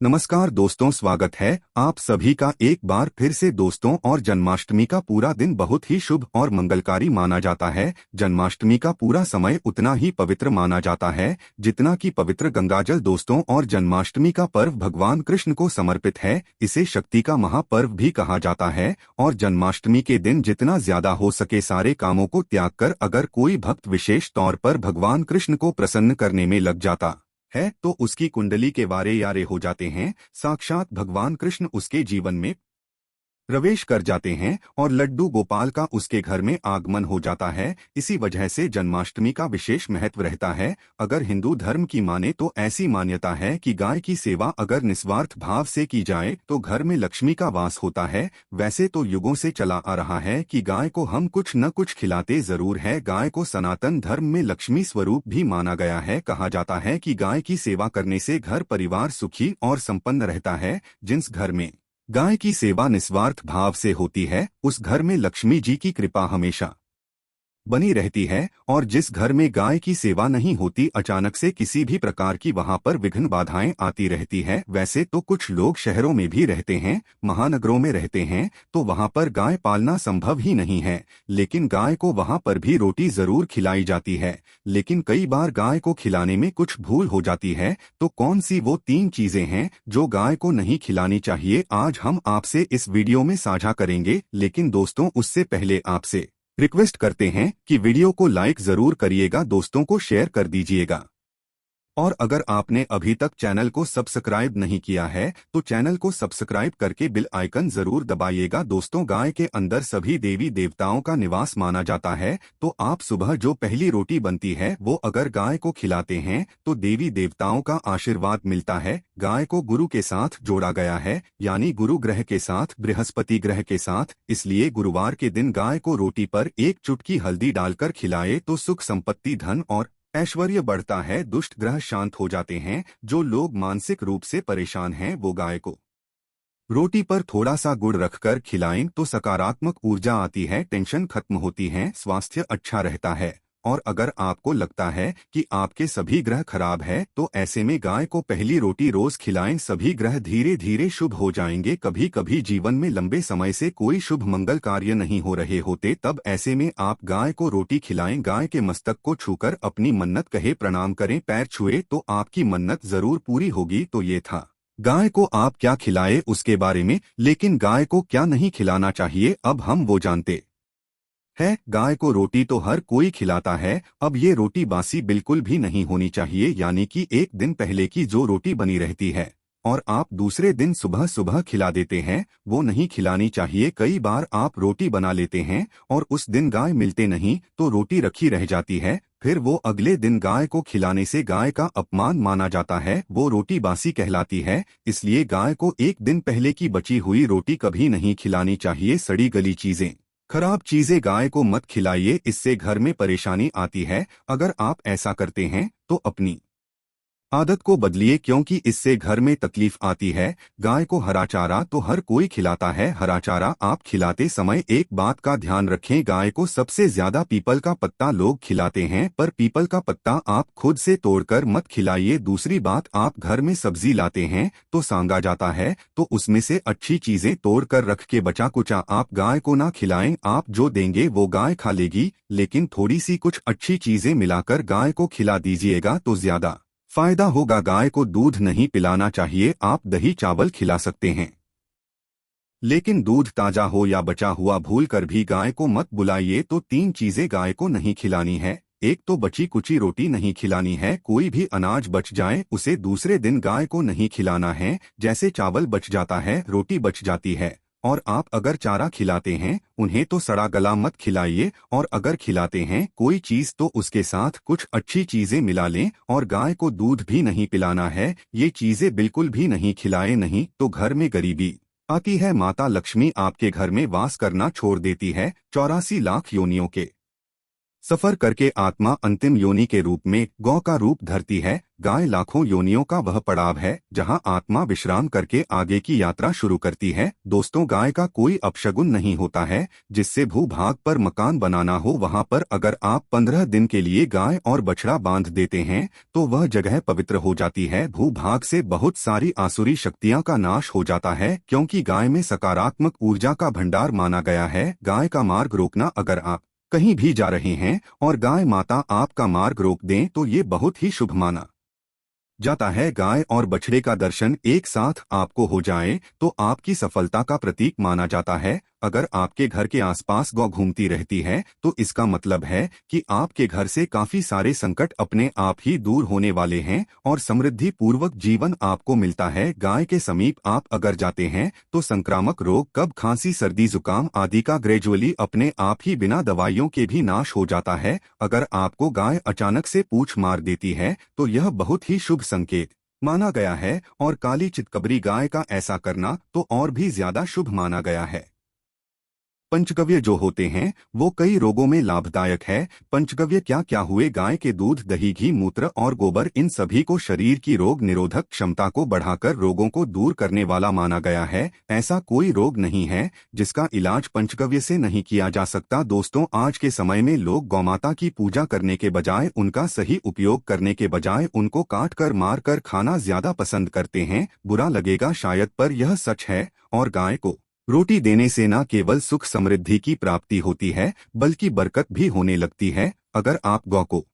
नमस्कार दोस्तों, स्वागत है आप सभी का एक बार फिर से दोस्तों। और जन्माष्टमी का पूरा दिन बहुत ही शुभ और मंगलकारी माना जाता है। जन्माष्टमी का पूरा समय उतना ही पवित्र माना जाता है जितना कि पवित्र गंगाजल दोस्तों। और जन्माष्टमी का पर्व भगवान कृष्ण को समर्पित है। इसे शक्ति का महापर्व भी कहा जाता है। और जन्माष्टमी के दिन जितना ज्यादा हो सके सारे कामों को त्याग कर अगर कोई भक्त विशेष तौर पर भगवान कृष्ण को प्रसन्न करने में लग जाता है तो उसकी कुंडली के वारे यारे हो जाते हैं। साक्षात भगवान कृष्ण उसके जीवन में प्रवेश कर जाते हैं और लड्डू गोपाल का उसके घर में आगमन हो जाता है। इसी वजह से जन्माष्टमी का विशेष महत्व रहता है। अगर हिंदू धर्म की माने तो ऐसी मान्यता है कि गाय की सेवा अगर निस्वार्थ भाव से की जाए तो घर में लक्ष्मी का वास होता है। वैसे तो युगों से चला आ रहा है कि गाय को हम कुछ न कुछ खिलाते जरूर है। गाय को सनातन धर्म में लक्ष्मी स्वरूप भी माना गया है। कहा जाता है कि गाय की सेवा करने से घर परिवार सुखी और संपन्न रहता है। जिस घर में गाय की सेवा निस्वार्थ भाव से होती है उस घर में लक्ष्मी जी की कृपा हमेशा बनी रहती है। और जिस घर में गाय की सेवा नहीं होती अचानक से किसी भी प्रकार की वहां पर विघ्न बाधाएं आती रहती है। वैसे तो कुछ लोग शहरों में भी रहते हैं, महानगरों में रहते हैं, तो वहां पर गाय पालना संभव ही नहीं है। लेकिन गाय को वहां पर भी रोटी जरूर खिलाई जाती है। लेकिन कई बार गाय को खिलाने में कुछ भूल हो जाती है। तो कौन सी वो 3 चीजें हैं जो गाय को नहीं खिलानी चाहिए, आज हम आपसे इस वीडियो में साझा करेंगे। लेकिन दोस्तों उससे पहले आपसे रिक्वेस्ट करते हैं कि वीडियो को लाइक जरूर करिएगा, दोस्तों को शेयर कर दीजिएगा। और अगर आपने अभी तक चैनल को सब्सक्राइब नहीं किया है तो चैनल को सब्सक्राइब करके बेल आइकन जरूर दबाइएगा। दोस्तों गाय के अंदर सभी देवी देवताओं का निवास माना जाता है। तो आप सुबह जो पहली रोटी बनती है वो अगर गाय को खिलाते हैं तो देवी देवताओं का आशीर्वाद मिलता है। गाय को गुरु के साथ जोड़ा गया है, यानी गुरु ग्रह के साथ, बृहस्पति ग्रह के साथ। इसलिए गुरुवार के दिन गाय को रोटी पर एक चुटकी हल्दी डालकर खिलाए तो सुख संपत्ति धन और ऐश्वर्य बढ़ता है, दुष्ट ग्रह शांत हो जाते हैं। जो लोग मानसिक रूप से परेशान हैं वो गाय को रोटी पर थोड़ा सा गुड़ रखकर खिलाएं तो सकारात्मक ऊर्जा आती है, टेंशन खत्म होती है, स्वास्थ्य अच्छा रहता है। और अगर आपको लगता है कि आपके सभी ग्रह खराब है तो ऐसे में गाय को पहली रोटी रोज खिलाएं, सभी ग्रह धीरे धीरे शुभ हो जाएंगे। कभी कभी जीवन में लंबे समय से कोई शुभ मंगल कार्य नहीं हो रहे होते, तब ऐसे में आप गाय को रोटी खिलाएं। गाय के मस्तक को छूकर अपनी मन्नत कहे, प्रणाम करें, पैर छुए तो आपकी मन्नत जरूर पूरी होगी। तो ये था गाय को आप क्या खिलाए उसके बारे में। लेकिन गाय को क्या नहीं खिलाना चाहिए अब हम वो जानते है। गाय को रोटी तो हर कोई खिलाता है, अब ये रोटी बासी बिल्कुल भी नहीं होनी चाहिए, यानी कि एक दिन पहले की जो रोटी बनी रहती है और आप दूसरे दिन सुबह सुबह खिला देते हैं वो नहीं खिलानी चाहिए। कई बार आप रोटी बना लेते हैं और उस दिन गाय मिलते नहीं तो रोटी रखी रह जाती है, फिर वो अगले दिन गाय को खिलाने से गाय का अपमान माना जाता है, वो रोटी बासी कहलाती है। इसलिए गाय को एक दिन पहले की बची हुई रोटी कभी नहीं खिलानी चाहिए। सड़ी गली चीजें, खराब चीजें गाय को मत खिलाइए, इससे घर में परेशानी आती है। अगर आप ऐसा करते हैं तो अपनी आदत को बदलिए, क्योंकि इससे घर में तकलीफ आती है। गाय को हरा चारा तो हर कोई खिलाता है, हरा चारा आप खिलाते समय एक बात का ध्यान रखें, गाय को सबसे ज्यादा पीपल का पत्ता लोग खिलाते हैं, पर पीपल का पत्ता आप खुद से तोड़कर मत खिलाइए। दूसरी बात, आप घर में सब्जी लाते हैं तो सांगा जाता है तो उसमें से अच्छी चीजें तोड़कर रख के बचा कुचा आप गाय को ना खिलाएं। आप जो देंगे वो गाय खा लेगी, लेकिन थोड़ी सी कुछ अच्छी चीजें मिलाकर गाय को खिला दीजिएगा तो ज्यादा फायदा होगा। गाय को दूध नहीं पिलाना चाहिए, आप दही चावल खिला सकते हैं, लेकिन दूध ताजा हो या बचा हुआ भूल कर भी गाय को मत बुलाइए। तो 3 चीजें गाय को नहीं खिलानी है। एक तो बची कुची रोटी नहीं खिलानी है, कोई भी अनाज बच जाए उसे दूसरे दिन गाय को नहीं खिलाना है। जैसे चावल बच जाता है, रोटी बच जाती है, और आप अगर चारा खिलाते हैं उन्हें तो सड़ा गला मत खिलाइए। और अगर खिलाते हैं कोई चीज तो उसके साथ कुछ अच्छी चीजें मिला लें। और गाय को दूध भी नहीं पिलाना है, ये चीजें बिल्कुल भी नहीं खिलाए, नहीं तो घर में गरीबी आती है, माता लक्ष्मी आपके घर में वास करना छोड़ देती है। 84 लाख योनियों के सफर करके आत्मा अंतिम योनि के रूप में गौ का रूप धरती है। गाय लाखों योनियों का वह पड़ाव है जहां आत्मा विश्राम करके आगे की यात्रा शुरू करती है। दोस्तों, गाय का कोई अपशगुन नहीं होता है। जिससे भूभाग पर मकान बनाना हो, वहां पर अगर आप 15 दिन के लिए गाय और बछड़ा बांध देते हैं तो वह जगह पवित्र हो जाती है। भूभाग से बहुत सारी आसुरी शक्तियां का नाश हो जाता है, क्योंकि गाय में सकारात्मक ऊर्जा का भंडार माना गया है। गाय का मार्ग रोकना, अगर आप कहीं भी जा रहे हैं और गाय माता आपका मार्ग रोक दें तो ये बहुत ही शुभ माना जाता है। गाय और बछड़े का दर्शन एक साथ आपको हो जाए तो आपकी सफलता का प्रतीक माना जाता है। अगर आपके घर के आसपास गौ घूमती रहती है तो इसका मतलब है कि आपके घर से काफी सारे संकट अपने आप ही दूर होने वाले हैं और समृद्धि पूर्वक जीवन आपको मिलता है। गाय के समीप आप अगर जाते हैं तो संक्रामक रोग, कब, खांसी, सर्दी, जुकाम आदि का ग्रेजुअली अपने आप ही बिना दवाइयों के भी नाश हो जाता है। अगर आपको गाय अचानक से पूंछ मार देती है तो यह बहुत ही शुभ संकेत माना गया है, और काली चितकबरी गाय का ऐसा करना तो और भी ज्यादा शुभ माना गया है। पंचगव्य जो होते हैं वो कई रोगों में लाभदायक है। पंचगव्य क्या क्या हुए? गाय के दूध, दही, घी, मूत्र और गोबर, इन सभी को शरीर की रोग निरोधक क्षमता को बढ़ाकर रोगों को दूर करने वाला माना गया है। ऐसा कोई रोग नहीं है जिसका इलाज पंचगव्य से नहीं किया जा सकता। दोस्तों, आज के समय में लोग गौमाता की पूजा करने के बजाय, उनका सही उपयोग करने के बजाय उनको काट कर मार कर खाना ज्यादा पसंद करते हैं। बुरा लगेगा शायद, पर यह सच है। और गाय को रोटी देने से न केवल सुख समृद्धि की प्राप्ति होती है बल्कि बरकत भी होने लगती है। अगर आप गौ को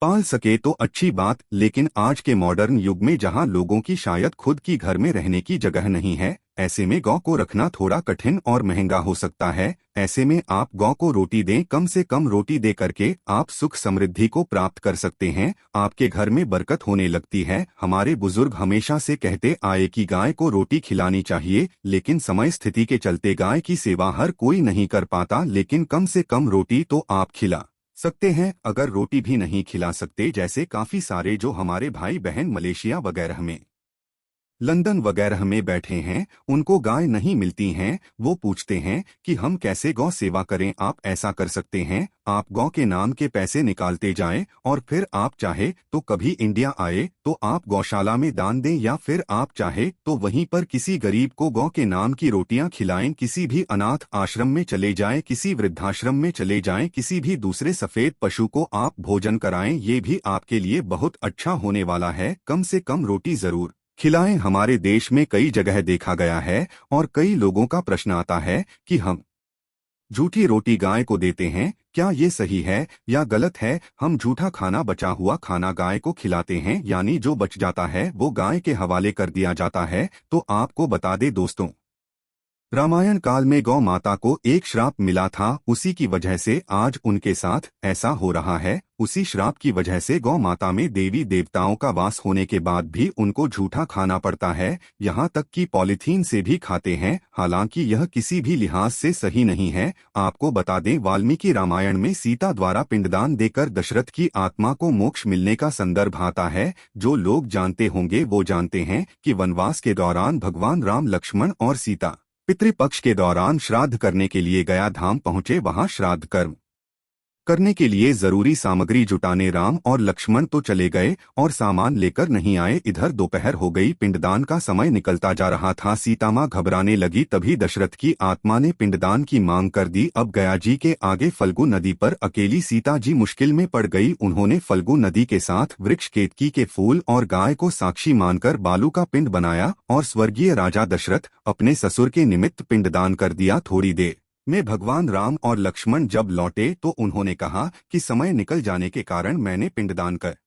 पाल सके तो अच्छी बात, लेकिन आज के मॉडर्न युग में जहां लोगों की शायद खुद की घर में रहने की जगह नहीं है, ऐसे में गौ को रखना थोड़ा कठिन और महंगा हो सकता है। ऐसे में आप गौ को रोटी दें। कम से कम रोटी दे करके आप सुख समृद्धि को प्राप्त कर सकते हैं। आपके घर में बरकत होने लगती है। हमारे बुजुर्ग हमेशा से कहते आए कि गाय को रोटी खिलानी चाहिए, लेकिन समय स्थिति के चलते गाय की सेवा हर कोई नहीं कर पाता। लेकिन कम से कम रोटी तो आप खिला सकते हैं। अगर रोटी भी नहीं खिला सकते, जैसे काफी सारे जो हमारे भाई बहन मलेशिया वगैरह में, लंदन वगैरह में बैठे हैं, उनको गाय नहीं मिलती हैं, वो पूछते हैं कि हम कैसे गौ सेवा करें। आप ऐसा कर सकते हैं, आप गौ के नाम के पैसे निकालते जाएं और फिर आप चाहे तो कभी इंडिया आए तो आप गौशाला में दान दें, या फिर आप चाहे तो वहीं पर किसी गरीब को गौ के नाम की रोटियां खिलाएं। किसी भी अनाथ आश्रम में चले जाएं, किसी वृद्धाश्रम में चले जाएं, किसी भी दूसरे सफेद पशु को आप भोजन कराएं। ये भी आपके लिए बहुत अच्छा होने वाला है। कम से कम रोटी जरूर खिलाएं। हमारे देश में कई जगह देखा गया है और कई लोगों का प्रश्न आता है कि हम झूठी रोटी गाय को देते हैं, क्या ये सही है या गलत है? हम झूठा खाना, बचा हुआ खाना गाय को खिलाते हैं, यानी जो बच जाता है वो गाय के हवाले कर दिया जाता है। तो आपको बता दे दोस्तों, रामायण काल में गौ माता को एक श्राप मिला था, उसी की वजह से आज उनके साथ ऐसा हो रहा है। उसी श्राप की वजह से गौ माता में देवी देवताओं का वास होने के बाद भी उनको झूठा खाना पड़ता है, यहाँ तक कि पॉलीथीन से भी खाते हैं। हालांकि यह किसी भी लिहाज से सही नहीं है। आपको बता दें, वाल्मीकि रामायण में सीता द्वारा पिंडदान देकर दशरथ की आत्मा को मोक्ष मिलने का संदर्भ आता है। जो लोग जानते होंगे वो जानते हैं कि वनवास के दौरान भगवान राम, लक्ष्मण और सीता पितृपक्ष के दौरान श्राद्ध करने के लिए गया धाम पहुंचे। वहां श्राद्ध कर्म करने के लिए जरूरी सामग्री जुटाने राम और लक्ष्मण तो चले गए और सामान लेकर नहीं आए। इधर दोपहर हो गई, पिंडदान का समय निकलता जा रहा था। सीता मां घबराने लगी, तभी दशरथ की आत्मा ने पिंडदान की मांग कर दी। अब गया जी के आगे फल्गु नदी पर अकेली सीता जी मुश्किल में पड़ गई। उन्होंने फल्गु नदी के साथ वृक्ष, केतकी के फूल और गाय को साक्षी मानकर बालू का पिंड बनाया और स्वर्गीय राजा दशरथ अपने ससुर के निमित्त पिंडदान कर दिया। थोड़ी देर में भगवान राम और लक्ष्मण जब लौटे तो उन्होंने कहा कि समय निकल जाने के कारण मैंने पिंडदान कर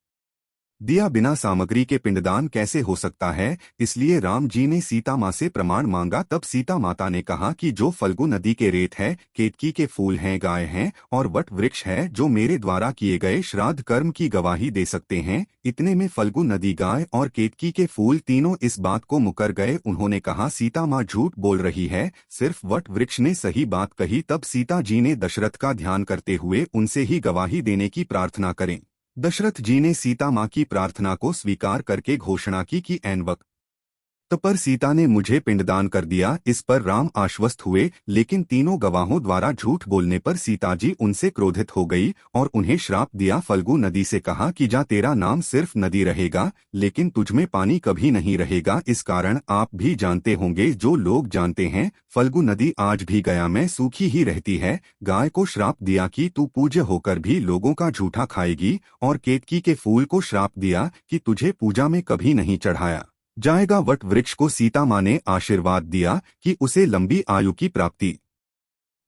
दिया, बिना सामग्री के पिंडदान कैसे हो सकता है? इसलिए राम जी ने सीता माँ से प्रमाण मांगा। तब सीता माता ने कहा कि जो फल्गु नदी के रेत है, केतकी के फूल हैं, गाय हैं और वट वृक्ष है, जो मेरे द्वारा किए गए श्राद्ध कर्म की गवाही दे सकते हैं। इतने में फल्गु नदी, गाय और केतकी के फूल तीनों इस बात को मुकर गए। उन्होंने कहा सीता माँ झूठ बोल रही है, सिर्फ वट वृक्ष ने सही बात कही। तब सीता जी ने दशरथ का ध्यान करते हुए उनसे ही गवाही देने की प्रार्थना करें। दशरथ जी ने सीता माँ की प्रार्थना को स्वीकार करके घोषणा की कि ऐन वक्त तब पर सीता ने मुझे पिंडदान कर दिया। इस पर राम आश्वस्त हुए, लेकिन तीनों गवाहों द्वारा झूठ बोलने पर सीता जी उनसे क्रोधित हो गई और उन्हें श्राप दिया। फल्गु नदी से कहा कि जा, तेरा नाम सिर्फ नदी रहेगा, लेकिन तुझमें पानी कभी नहीं रहेगा। इस कारण आप भी जानते होंगे, जो लोग जानते हैं, फल्गु नदी आज भी गया में सूखी ही रहती है। गाय को श्राप दिया कि तू पूज्य होकर भी लोगों का झूठा खाएगी, और केतकी के फूल को श्राप दिया कि तुझे पूजा में कभी नहीं चढ़ाया जाएगा। वट वृक्ष को सीता माँ ने आशीर्वाद दिया कि उसे लंबी आयु की प्राप्ति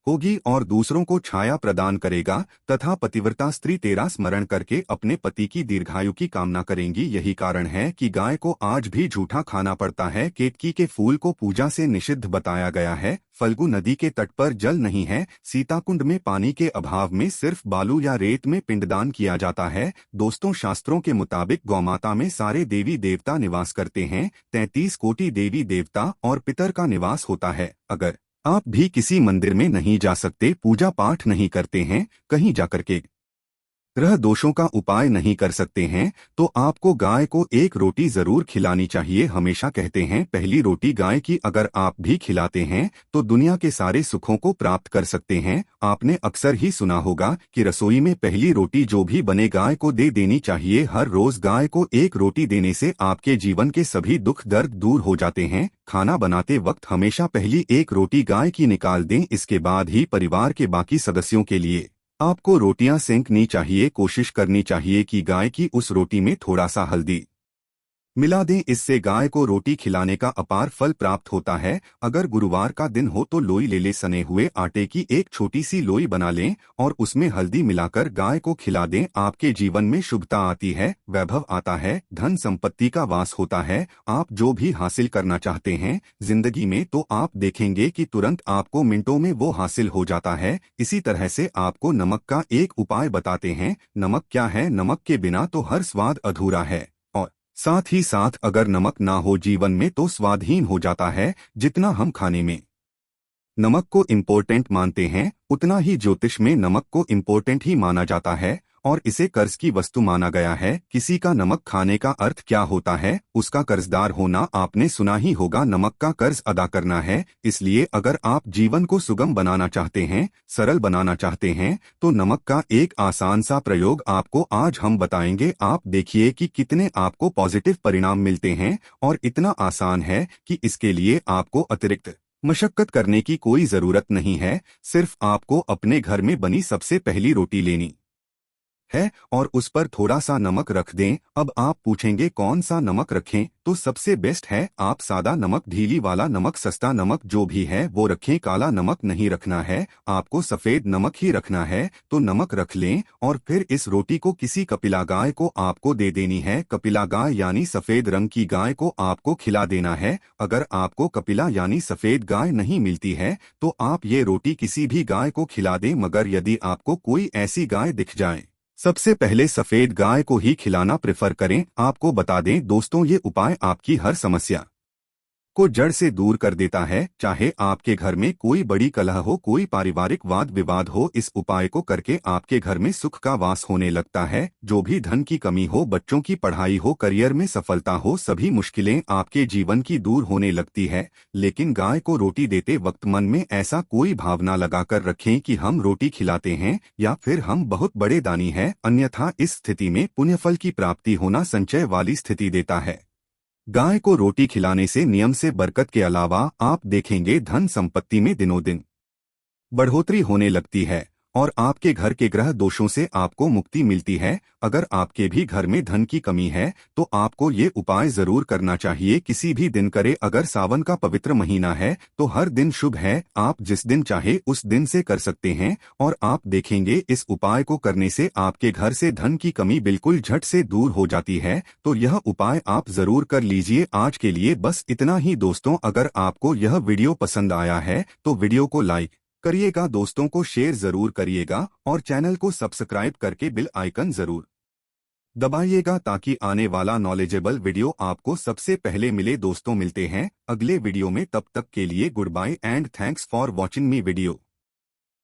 होगी और दूसरों को छाया प्रदान करेगा, तथा पतिव्रता स्त्री तेरा स्मरण करके अपने पति की दीर्घायु की कामना करेंगी। यही कारण है कि गाय को आज भी झूठा खाना पड़ता है। केतकी के फूल को पूजा से निषिद्ध बताया गया है। फल्गु नदी के तट पर जल नहीं है। सीताकुंड में पानी के अभाव में सिर्फ बालू या रेत में पिंडदान किया जाता है। दोस्तों, शास्त्रों के मुताबिक गौमाता में सारे देवी देवता निवास करते हैं। 33 कोटि देवी देवता और पितर का निवास होता है। अगर आप भी किसी मंदिर में नहीं जा सकते, पूजा पाठ नहीं करते हैं, कहीं जाकर के ग्रह दोषों का उपाय नहीं कर सकते हैं, तो आपको गाय को एक रोटी जरूर खिलानी चाहिए। हमेशा कहते हैं, पहली रोटी गाय की अगर आप भी खिलाते हैं तो दुनिया के सारे सुखों को प्राप्त कर सकते हैं। आपने अक्सर ही सुना होगा कि रसोई में पहली रोटी जो भी बने गाय को दे देनी चाहिए। हर रोज गाय को एक रोटी देने से आपके जीवन के सभी दुख दर्द दूर हो जाते हैं। खाना बनाते वक्त हमेशा पहली एक रोटी गाय की निकाल दें, इसके बाद ही परिवार के बाकी सदस्यों के लिए आपको रोटियां सेंकनी चाहिए। कोशिश करनी चाहिए कि गाय की उस रोटी में थोड़ा सा हल्दी मिला दें, इससे गाय को रोटी खिलाने का अपार फल प्राप्त होता है। अगर गुरुवार का दिन हो तो लोई ले सने हुए आटे की एक छोटी सी लोई बना लें और उसमें हल्दी मिलाकर गाय को खिला दें। आपके जीवन में शुभता आती है, वैभव आता है, धन संपत्ति का वास होता है। आप जो भी हासिल करना चाहते हैं जिंदगी में, तो आप देखेंगे कि तुरंत आपको मिनटों में वो हासिल हो जाता है। इसी तरह से आपको नमक का एक उपाय बताते हैं। नमक क्या है? नमक के बिना तो हर स्वाद अधूरा है, साथ ही साथ अगर नमक ना हो जीवन में तो स्वादहीन हो जाता है। जितना हम खाने में नमक को इम्पोर्टेंट मानते हैं, उतना ही ज्योतिष में नमक को इम्पोर्टेंट ही माना जाता है और इसे कर्ज की वस्तु माना गया है। किसी का नमक खाने का अर्थ क्या होता है? उसका कर्जदार होना। आपने सुना ही होगा, नमक का कर्ज अदा करना है। इसलिए अगर आप जीवन को सुगम बनाना चाहते हैं, सरल बनाना चाहते हैं, तो नमक का एक आसान सा प्रयोग आपको आज हम बताएंगे। आप देखिए कि कितने आपको पॉजिटिव परिणाम मिलते हैं, और इतना आसान है कि इसके लिए आपको अतिरिक्त मशक्कत करने की कोई जरूरत नहीं है। सिर्फ आपको अपने घर में बनी सबसे पहली रोटी लेनी है और उस पर थोड़ा सा नमक रख दें। अब आप पूछेंगे कौन सा नमक रखें? तो सबसे बेस्ट है आप सादा नमक, ढीली वाला नमक, सस्ता नमक जो भी है वो रखें। काला नमक नहीं रखना है, आपको सफेद नमक ही रखना है। तो नमक रख लें और फिर इस रोटी को किसी कपिला गाय को आपको दे देनी है। कपिला गाय यानी सफेद रंग की गाय को आपको खिला देना है। अगर आपको कपिला यानी सफेद गाय नहीं मिलती है तो आप ये रोटी किसी भी गाय को खिला दें, मगर यदि आपको कोई ऐसी गाय दिख जाए, सबसे पहले सफेद गाय को ही खिलाना प्रेफर करें। आपको बता दें दोस्तों, ये उपाय आपकी हर समस्या को जड़ से दूर कर देता है। चाहे आपके घर में कोई बड़ी कलह हो, कोई पारिवारिक वाद विवाद हो, इस उपाय को करके आपके घर में सुख का वास होने लगता है। जो भी धन की कमी हो, बच्चों की पढ़ाई हो, करियर में सफलता हो, सभी मुश्किलें आपके जीवन की दूर होने लगती है। लेकिन गाय को रोटी देते वक्त मन में ऐसा कोई भावना लगाकर रखें कि हम रोटी खिलाते हैं या फिर हम बहुत बड़े दानी हैं, अन्यथा इस स्थिति में पुण्यफल की प्राप्ति होना संचय वाली स्थिति देता है। गाय को रोटी खिलाने से नियम से बरकत के अलावा आप देखेंगे धन संपत्ति में दिनों दिन बढ़ोतरी होने लगती है और आपके घर के ग्रह दोषों से आपको मुक्ति मिलती है। अगर आपके भी घर में धन की कमी है तो आपको ये उपाय जरूर करना चाहिए। किसी भी दिन करे। अगर सावन का पवित्र महीना है तो हर दिन शुभ है, आप जिस दिन चाहे उस दिन से कर सकते हैं और आप देखेंगे इस उपाय को करने से आपके घर से धन की कमी बिल्कुल झट से दूर हो जाती है। तो यह उपाय आप जरूर कर लीजिए। आज के लिए बस इतना ही दोस्तों। अगर आपको यह वीडियो पसंद आया है तो वीडियो को लाइक करिएगा, दोस्तों को शेयर जरूर करिएगा और चैनल को सब्सक्राइब करके बेल आइकन जरूर दबाइएगा ताकि आने वाला नॉलेजेबल वीडियो आपको सबसे पहले मिले। दोस्तों मिलते हैं अगले वीडियो में, तब तक के लिए good bye and thanks for watching me video.